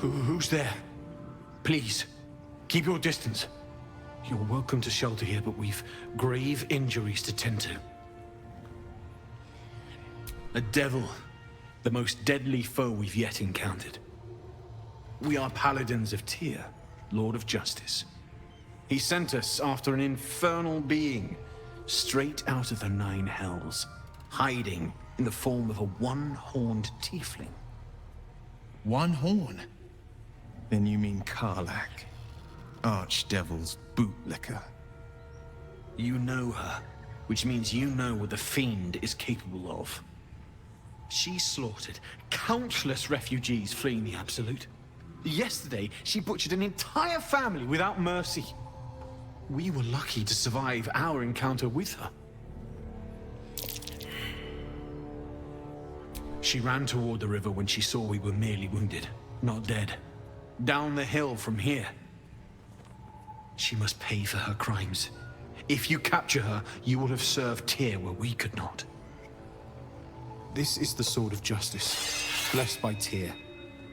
Who's there? Please, keep your distance. You're welcome to shelter here, but we've grave injuries to tend to. A devil, the most deadly foe we've yet encountered. We are paladins of Tyr, Lord of Justice. He sent us after an infernal being, straight out of the Nine Hells, hiding in the form of a one-horned tiefling. One horn? Then you mean Karlach, Archdevil's bootlicker. You know her, which means you know what the Fiend is capable of. She slaughtered countless refugees fleeing the Absolute. Yesterday, she butchered an entire family without mercy. We were lucky to survive our encounter with her. She ran toward the river when she saw we were merely wounded, not dead. Down the hill from here. She must pay for her crimes. If you capture her, you will have served Tyr where we could not. This is the Sword of Justice, blessed by Tyr.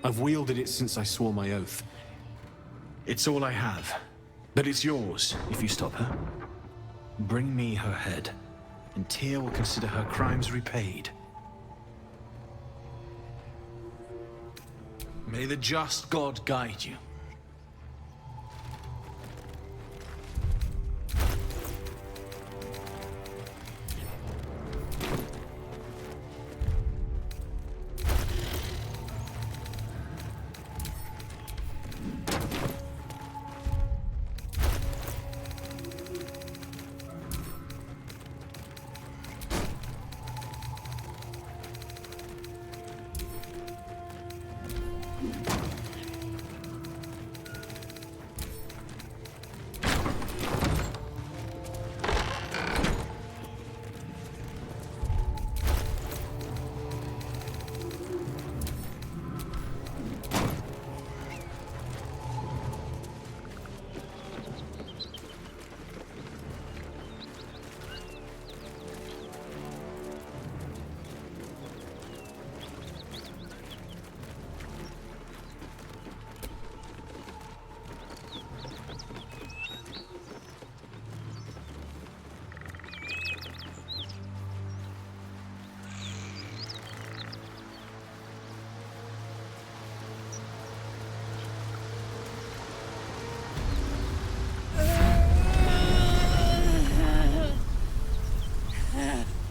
I've wielded it since I swore my oath. It's all I have, but it's yours if you stop her. Bring me her head, and Tyr will consider her crimes repaid. May the just God guide you.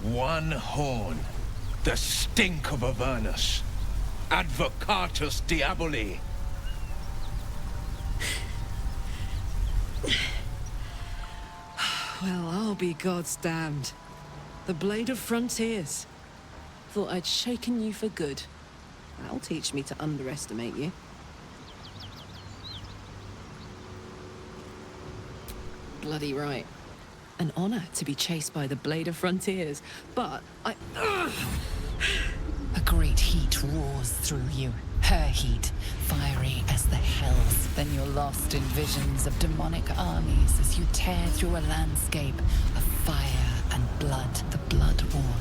One horn. The stink of Avernus. Advocatus Diaboli. Well, I'll be God's damned. The Blade of Frontiers. Thought I'd shaken you for good. That'll teach me to underestimate you. Bloody right. An honor to be chased by the Blade of Frontiers, but I... A great heat roars through you. Her heat, fiery as the hells. Then you're lost in visions of demonic armies as you tear through a landscape of fire and blood, the Blood War.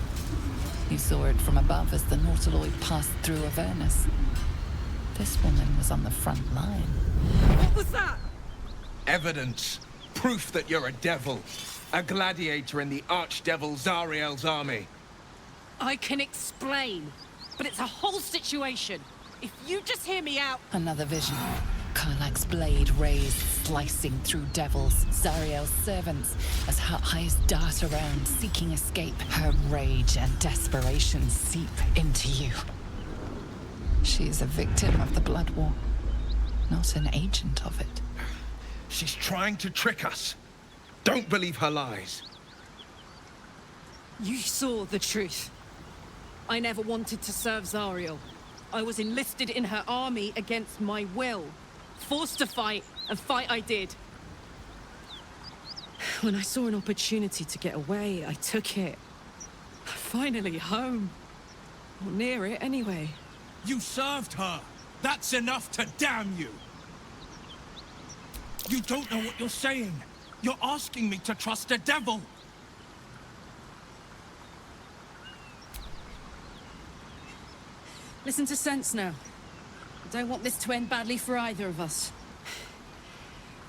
You saw it from above as the Nautiloid passed through Avernus. This woman was on the front line. What was that? Evidence. Proof that you're a devil. A gladiator in the Archdevil Zariel's army. I can explain, but it's a whole situation. If you just hear me out... Another vision. Karlach's blade raised, slicing through devils, Zariel's servants, as her eyes dart around, seeking escape. Her rage and desperation seep into you. She is a victim of the Blood War, not an agent of it. She's trying to trick us. Don't believe her lies. You saw the truth. I never wanted to serve Zariel. I was enlisted in her army against my will. Forced to fight, and fight I did. When I saw an opportunity to get away, I took it. Finally home. Or near it, anyway. You served her! That's enough to damn you! You don't know what you're saying! You're asking me to trust a devil! Listen to sense now. Don't want this to end badly for either of us.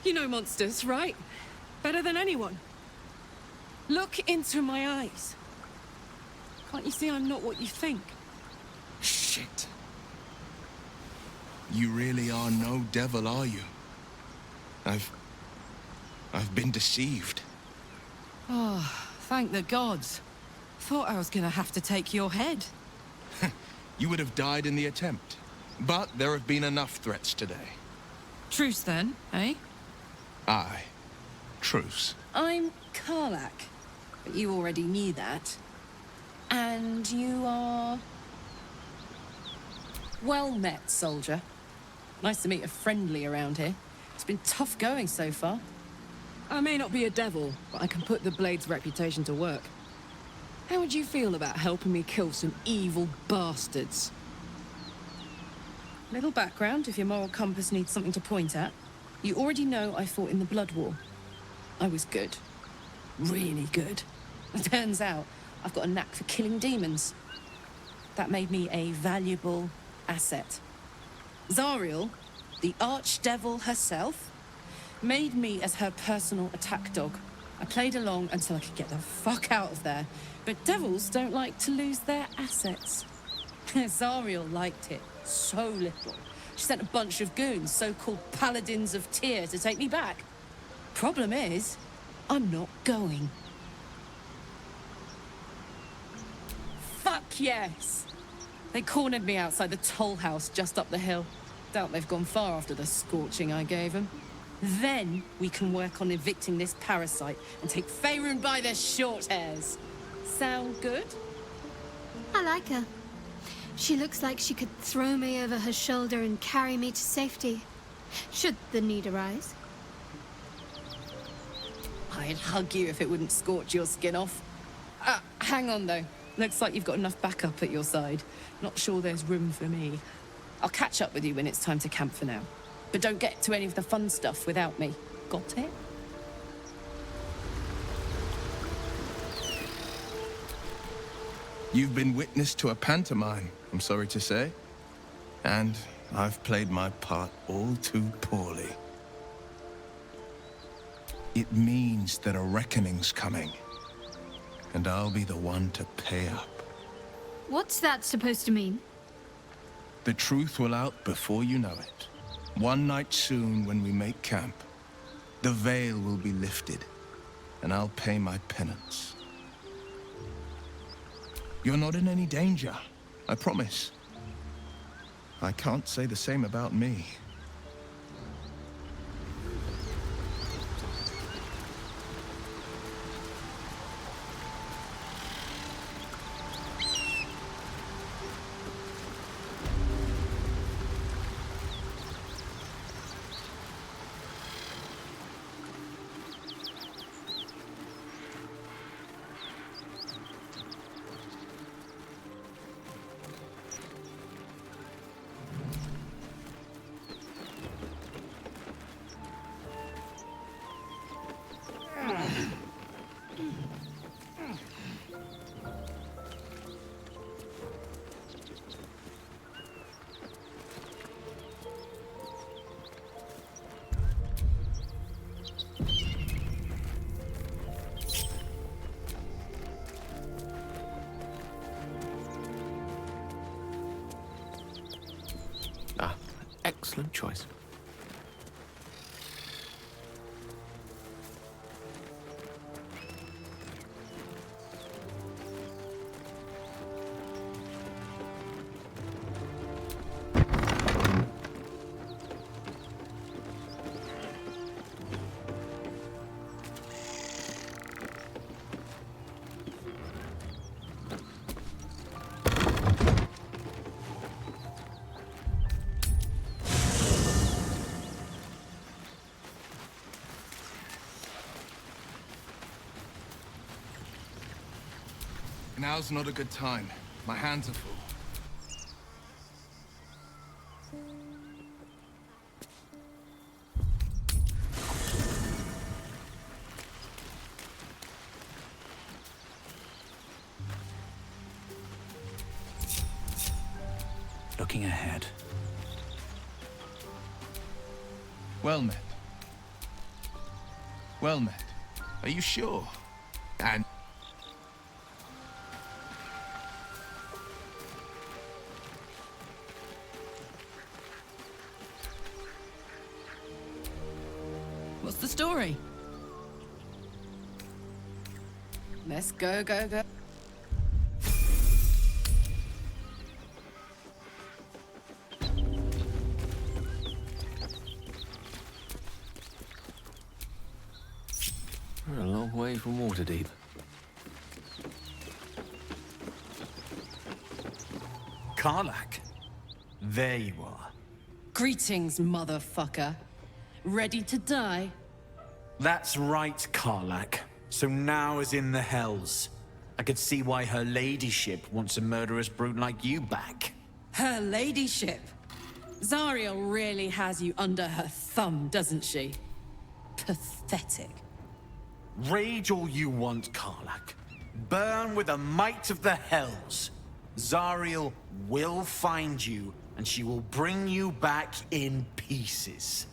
You know monsters, right? Better than anyone. Look into my eyes. Can't you see I'm not what you think? Shit. You really are no devil, are you? I've been deceived. Oh, thank the gods. Thought I was gonna have to take your head. You would have died in the attempt. But there have been enough threats today. Truce then, eh? Aye. Truce. I'm Karlach, but you already knew that. And you are... Well met, soldier. Nice to meet a friendly around here. It's been tough going so far. I may not be a devil, but I can put the Blade's reputation to work. How would you feel about helping me kill some evil bastards? Little background, if your moral compass needs something to point at. You already know I fought in the Blood War. I was good. Really good. It turns out I've got a knack for killing demons. That made me a valuable asset. Zariel, the archdevil herself, made me as her personal attack dog. I played along until I could get the fuck out of there. But devils don't like to lose their assets. Zariel liked it so little. She sent a bunch of goons, so-called paladins of Tyr, to take me back. Problem is, I'm not going. Fuck yes! They cornered me outside the toll house just up the hill. Doubt they've gone far after the scorching I gave them. Then we can work on evicting this parasite and take Faerun by their short hairs. Sound good? I like her. She looks like she could throw me over her shoulder and carry me to safety, should the need arise. I'd hug you if it wouldn't scorch your skin off. Hang on though. Looks like you've got enough backup at your side. Not sure there's room for me. I'll catch up with you when it's time to camp for now. But don't get to any of the fun stuff without me. Got it? You've been witness to a pantomime, I'm sorry to say. And I've played my part all too poorly. It means that a reckoning's coming. And I'll be the one to pay up. What's that supposed to mean? The truth will out before you know it. One night soon, when we make camp, the veil will be lifted, and I'll pay my penance. You're not in any danger, I promise. I can't say the same about me. Excellent choice. Now's not a good time. My hands are full. Looking ahead. Well met. Well met. Are you sure? And... What's the story? Let's go, go, go. We're a long way from Waterdeep. Karlach. There you are. Greetings, motherfucker. Ready to die? That's right, Karlach. So now is in the Hells. I could see why her ladyship wants a murderous brute like you back. Her ladyship. Zariel really has you under her thumb, doesn't she? Pathetic. Rage all you want, Karlach. Burn with the might of the Hells. Zariel will find you, and she will bring you back in pieces.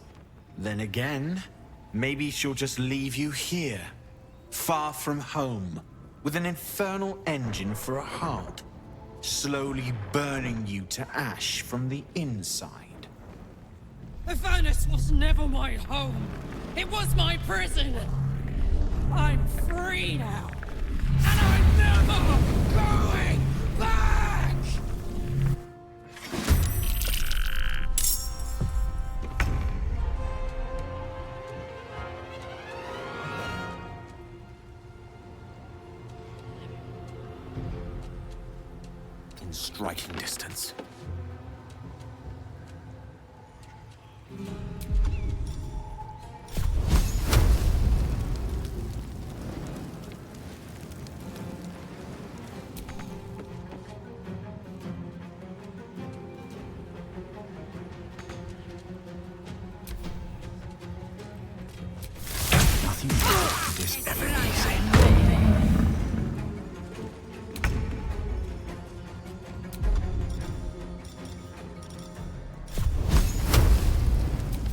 Then again, maybe she'll just leave you here, far from home, with an infernal engine for a heart, slowly burning you to ash from the inside. Avernus was never my home. It was my prison. I'm free now. And I'm never going back! In striking distance. Nothing is ever easy.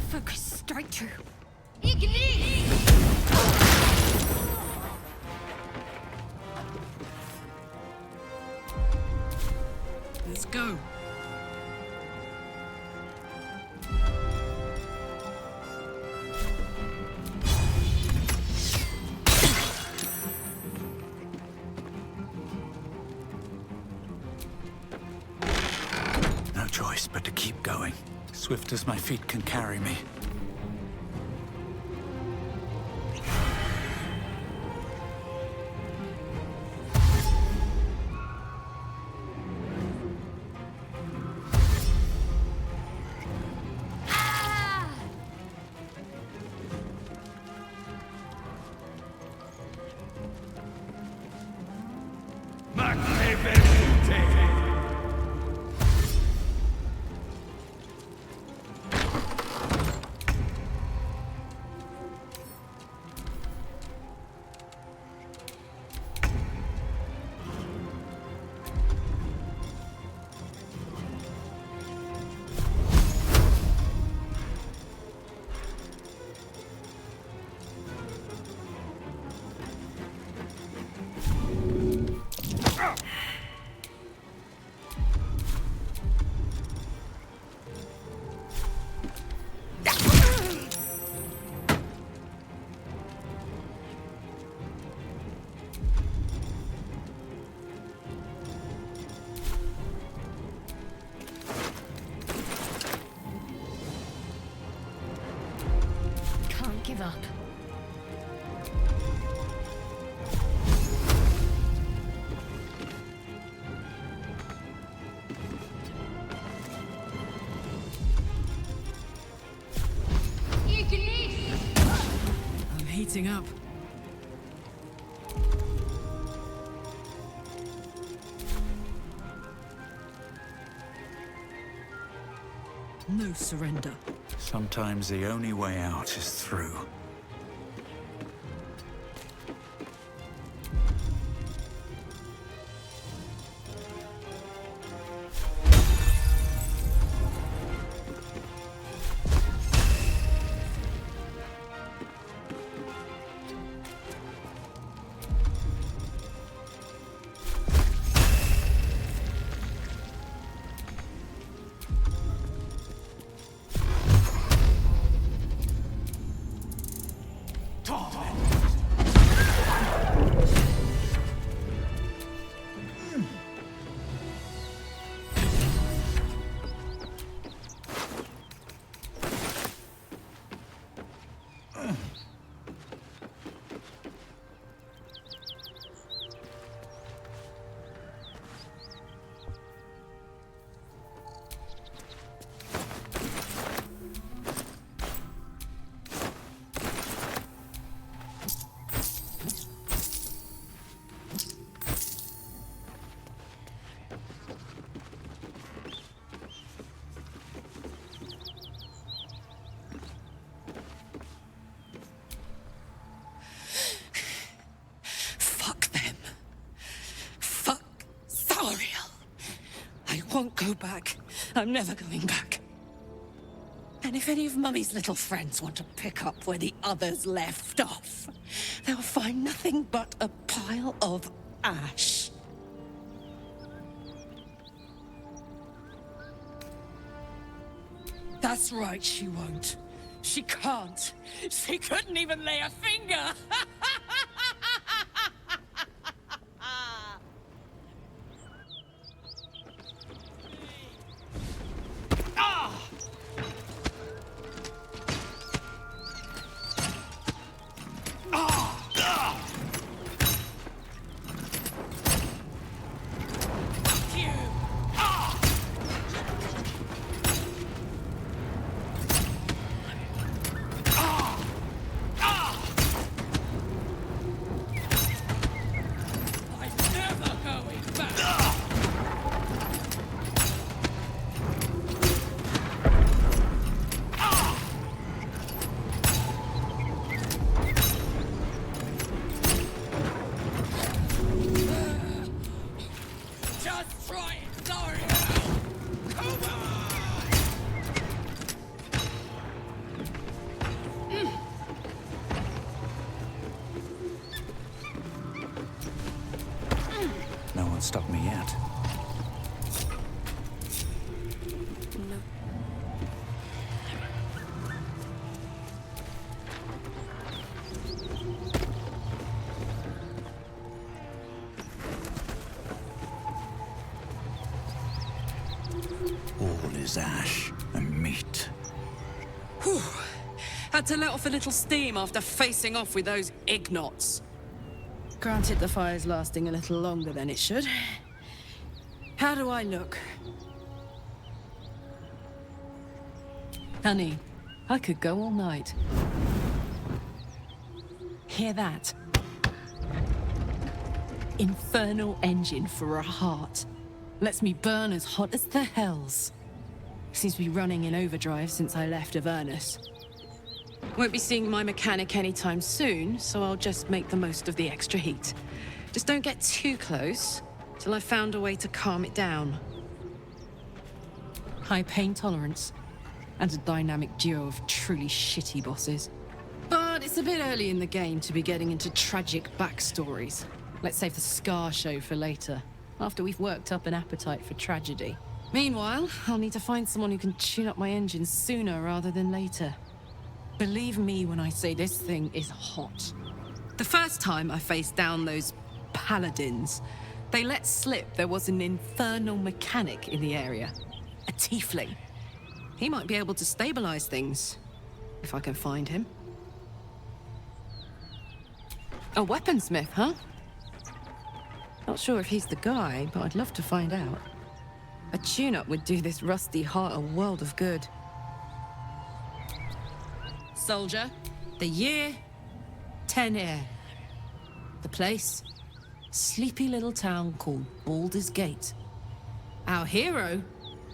Focus straight through. Let's go. No choice but to keep going. Swift as my feet can carry me. Can't give up. I'm heating up. No surrender. Sometimes the only way out is through. won't go back. I'm never going back. And if any of Mummy's little friends want to pick up where the others left off, they'll find nothing but a pile of ash. That's right, she won't. She can't. She couldn't even lay a finger. No one stopped me yet. All is ash and meat. Whew. Had to let off a little steam after facing off with those Ignots. Granted, the fire's lasting a little longer than it should. How do I look? Honey, I could go all night. Hear that? Infernal engine for a heart. Lets me burn as hot as the hells. Seems to be running in overdrive since I left Avernus. Won't be seeing my mechanic anytime soon, so I'll just make the most of the extra heat. Just don't get too close till I've found a way to calm it down. High pain tolerance and a dynamic duo of truly shitty bosses. But it's a bit early in the game to be getting into tragic backstories. Let's save the Scar show for later, after we've worked up an appetite for tragedy. Meanwhile, I'll need to find someone who can tune up my engine sooner rather than later. Believe me when I say this thing is hot. The first time I faced down those paladins, they let slip there was an infernal mechanic in the area. A tiefling. He might be able to stabilize things, if I can find him. A weaponsmith, huh? Not sure if he's the guy, but I'd love to find out. A tune-up would do this rusty heart a world of good. Soldier, the year, 10 Air. The place, sleepy little town called Baldur's Gate. Our hero,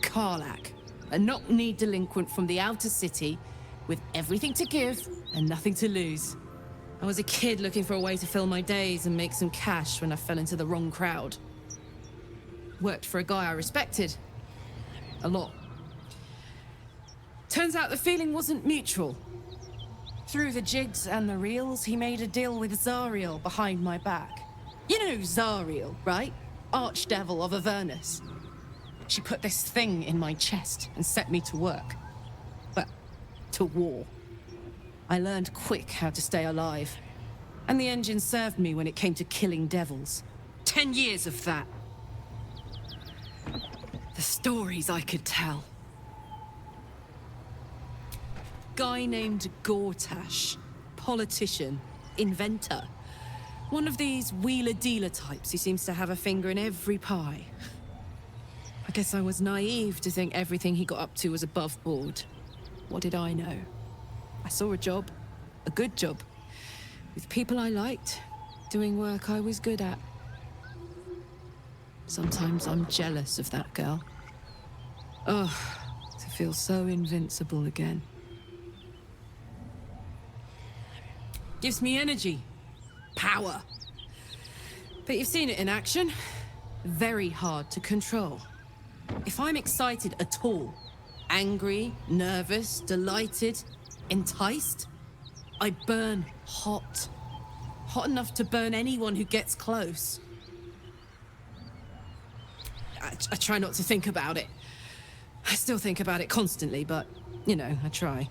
Karlach, a knock-kneed delinquent from the outer city with everything to give and nothing to lose. I was a kid looking for a way to fill my days and make some cash when I fell into the wrong crowd. Worked for a guy I respected. A lot. Turns out the feeling wasn't mutual. Through the jigs and the reels, he made a deal with Zariel behind my back. You know Zariel, right? Archdevil of Avernus. She put this thing in my chest and set me to work. Well, to war. I learned quick how to stay alive. And the engine served me when it came to killing devils. 10 years of that. The stories I could tell. Guy named Gortash. Politician. Inventor. One of these wheeler-dealer types who seems to have a finger in every pie. I guess I was naive to think everything he got up to was above board. What did I know? I saw a job. A good job. With people I liked. Doing work I was good at. Sometimes I'm jealous of that girl. Oh, to feel so invincible again. Gives me energy. Power. But you've seen it in action. Very hard to control. If I'm excited at all, angry, nervous, delighted, enticed, I burn hot. Hot enough to burn anyone who gets close. I try not to think about it. I still think about it constantly, but, you know, I try.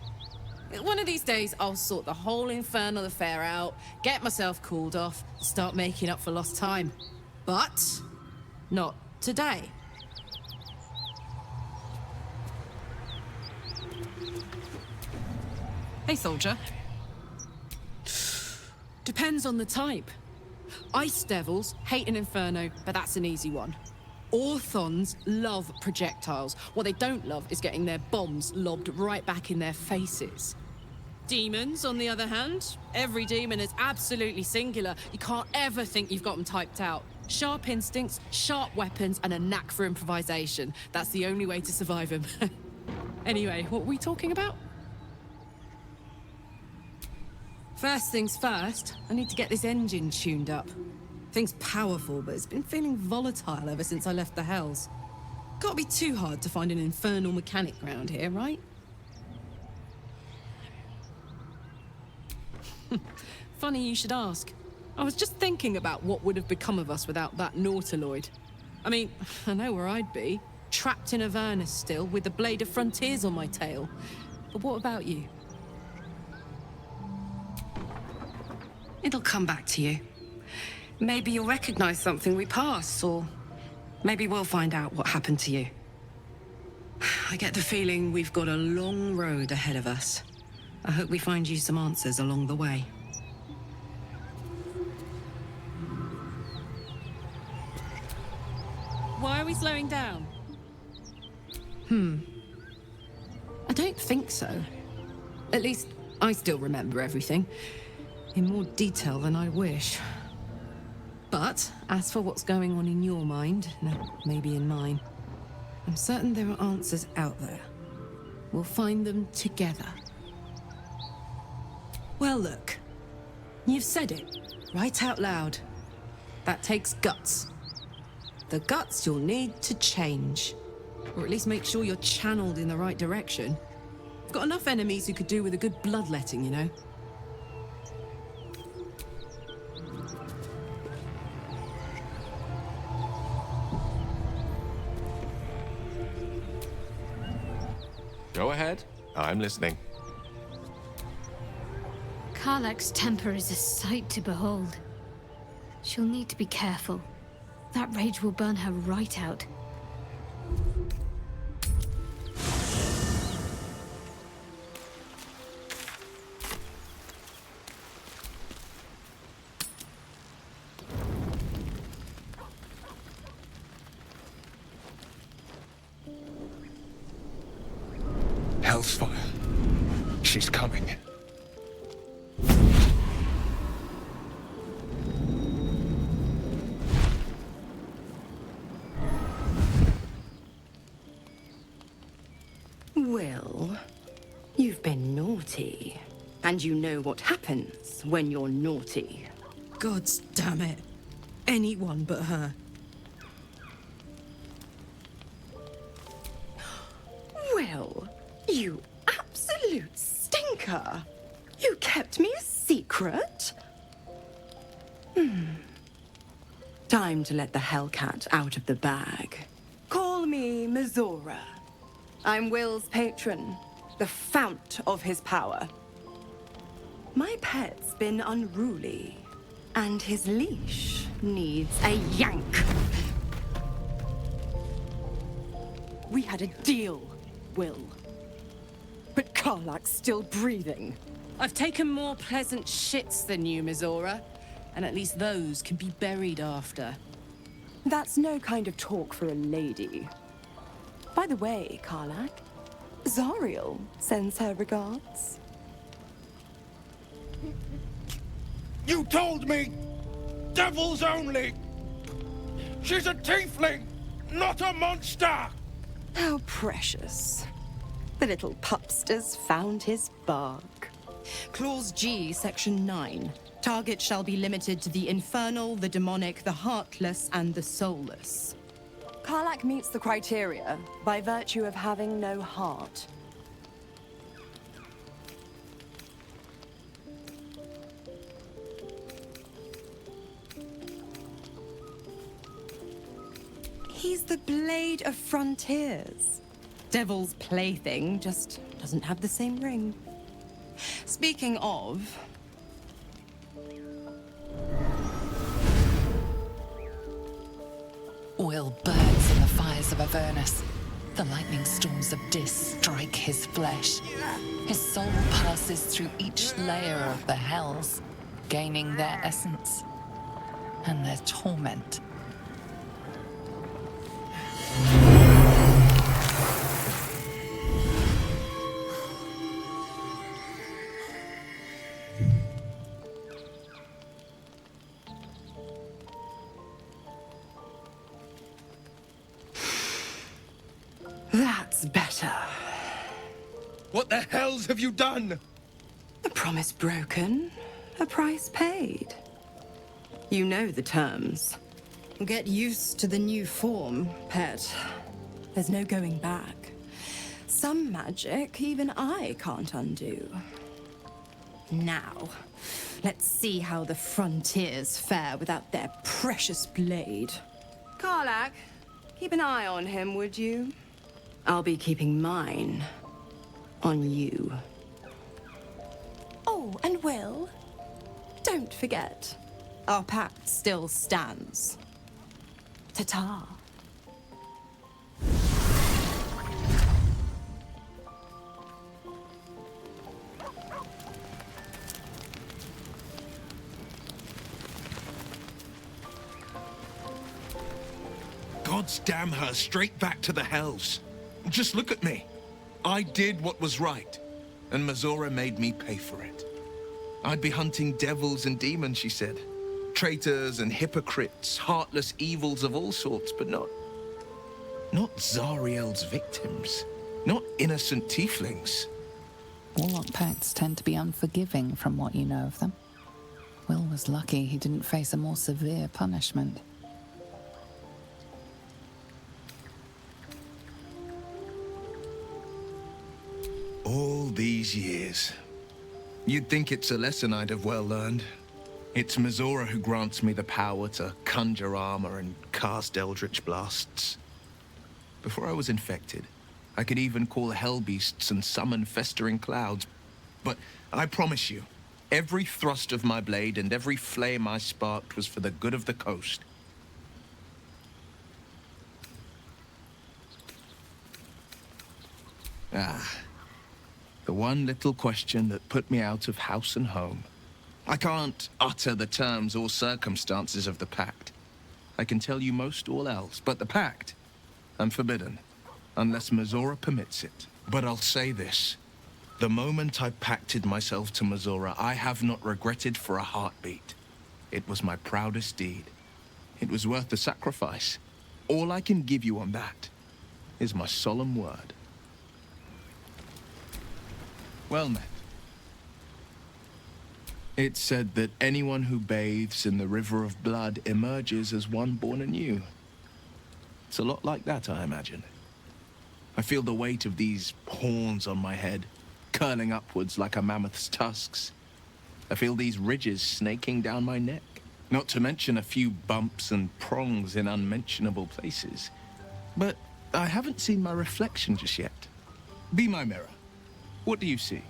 One of these days, I'll sort the whole infernal affair out, get myself cooled off, start making up for lost time. But not today. Hey, soldier. Depends on the type. Ice devils hate an inferno, but that's an easy one. Orthons love projectiles. What they don't love is getting their bombs lobbed right back in their faces. Demons, on the other hand, every demon is absolutely singular. You can't ever think you've got them typed out. Sharp instincts, sharp weapons, and a knack for improvisation. That's the only way to survive them. Anyway, what were we talking about? First things first, I need to get this engine tuned up. Thing's powerful, but it's been feeling volatile ever since I left the Hells. Can't be too hard to find an infernal mechanic round here, right? Funny you should ask. I was just thinking about what would have become of us without that Nautiloid. I mean, I know where I'd be. Trapped in Avernus still, with the Blade of Frontiers on my tail. But what about you? It'll come back to you. Maybe you'll recognize something we passed, or maybe we'll find out what happened to you. I get the feeling we've got a long road ahead of us. I hope we find you some answers along the way. Why are we slowing down? I don't think so. At least, I still remember everything. In more detail than I wish. But, as for what's going on in your mind, no, maybe in mine, I'm certain there are answers out there. We'll find them together. Well, look. You've said it, right out loud. That takes guts. The guts you'll need to change. Or at least make sure you're channeled in the right direction. I've got enough enemies who could do with a good bloodletting, you know? Go ahead. I'm listening. Karlach's temper is a sight to behold. She'll need to be careful. That rage will burn her right out. Hellsfire. She's coming. Well, you've been naughty. And you know what happens when you're naughty. Gods damn it. Anyone but her. Well, you absolute stinker. You kept me a secret? Time to let the Hellcat out of the bag. Call me Mizora. I'm Will's patron, the fount of his power. My pet's been unruly, and his leash needs a yank. We had a deal, Will. But Karlach's still breathing. I've taken more pleasant shits than you, Mizora. And at least those can be buried after. That's no kind of talk for a lady. By the way, Karlach, Zariel sends her regards. You told me! Devils only! She's a tiefling, not a monster! How precious. The little pupster's found his bark. Clause G, Section 9. Target shall be limited to the infernal, the demonic, the heartless, and the soulless. Karlach meets the criteria by virtue of having no heart. He's the Blade of Frontiers. Devil's plaything, just doesn't have the same ring. Speaking of... Will burns in the fires of Avernus. The lightning storms of Dis strike his flesh. His soul passes through each layer of the hells, gaining their essence and their torment. That's better. What the hells have you done? A promise broken, a price paid. You know the terms. Get used to the new form, pet. There's no going back. Some magic even I can't undo. Now, let's see how the Frontiers fare without their precious blade. Karlach, keep an eye on him, would you? I'll be keeping mine on you. Oh, and Will, don't forget, our pact still stands. Ta-ta. Gods damn her, straight back to the hells. Just look at me. I did what was right, and Mizora made me pay for it. I'd be hunting devils and demons, she said. Traitors and hypocrites, heartless evils of all sorts, but not Zariel's victims. Not innocent tieflings. Warlock pacts tend to be unforgiving from what you know of them. Will was lucky he didn't face a more severe punishment. All these years. You'd think it's a lesson I'd have well learned. It's Mizora who grants me the power to conjure armor and cast eldritch blasts. Before I was infected, I could even call hell beasts and summon festering clouds. But I promise you, every thrust of my blade and every flame I sparked was for the good of the coast. The one little question that put me out of house and home. I can't utter the terms or circumstances of the pact. I can tell you most all else, but the pact, I'm forbidden, unless Mizora permits it. But I'll say this. The moment I pacted myself to Mizora, I have not regretted for a heartbeat. It was my proudest deed. It was worth the sacrifice. All I can give you on that is my solemn word. Well met. It's said that anyone who bathes in the river of blood emerges as one born anew. It's a lot like that, I imagine. I feel the weight of these horns on my head, curling upwards like a mammoth's tusks. I feel these ridges snaking down my neck, not to mention a few bumps and prongs in unmentionable places. But I haven't seen my reflection just yet. Be my mirror. What do you see?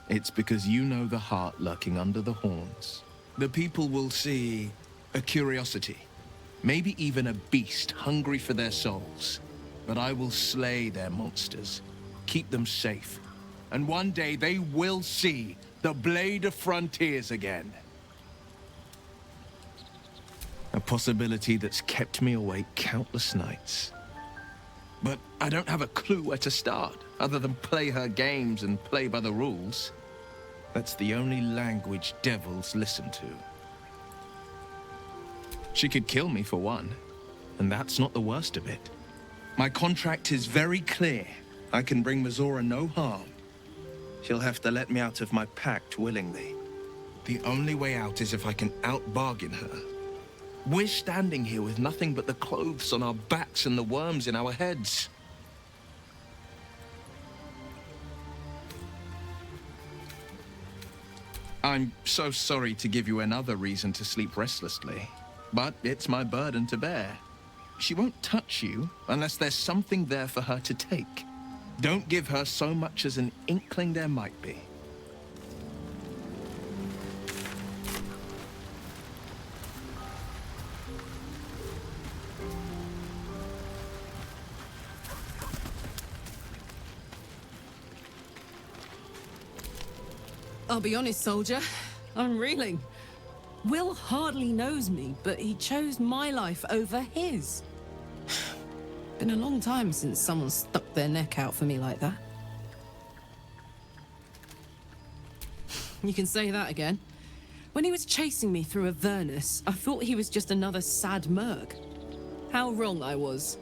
It's because you know the heart lurking under the horns. The people will see a curiosity, maybe even a beast hungry for their souls. But I will slay their monsters, keep them safe. And one day they will see the Blade of Frontiers again. A possibility that's kept me awake countless nights. But I don't have a clue where to start, other than play her games and play by the rules. That's the only language devils listen to. She could kill me for one, and that's not the worst of it. My contract is very clear. I can bring Mizora no harm. She'll have to let me out of my pact willingly. The only way out is if I can out-bargain her. We're standing here with nothing but the clothes on our backs and the worms in our heads. I'm so sorry to give you another reason to sleep restlessly, but it's my burden to bear. She won't touch you unless there's something there for her to take. Don't give her so much as an inkling there might be. I'll be honest, soldier. I'm reeling. Will hardly knows me, but he chose my life over his. Been a long time since someone stuck their neck out for me like that. You can say that again. When he was chasing me through Avernus, I thought he was just another sad merc. How wrong I was.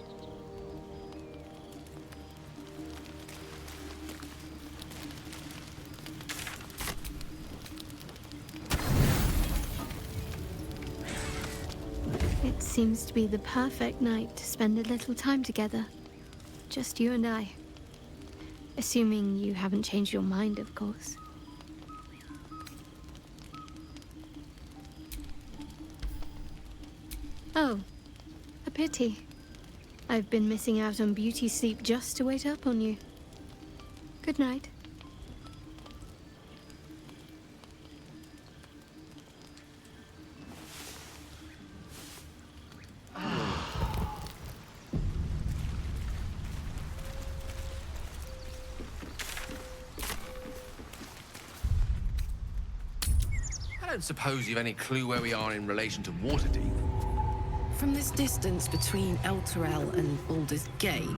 It seems to be the perfect night to spend a little time together. Just you and I. Assuming you haven't changed your mind, of course. Oh, a pity. I've been missing out on beauty sleep just to wait up on you. Good night. I don't suppose you've any clue where we are in relation to Waterdeep. From this distance between Elturel and Baldur's Gate,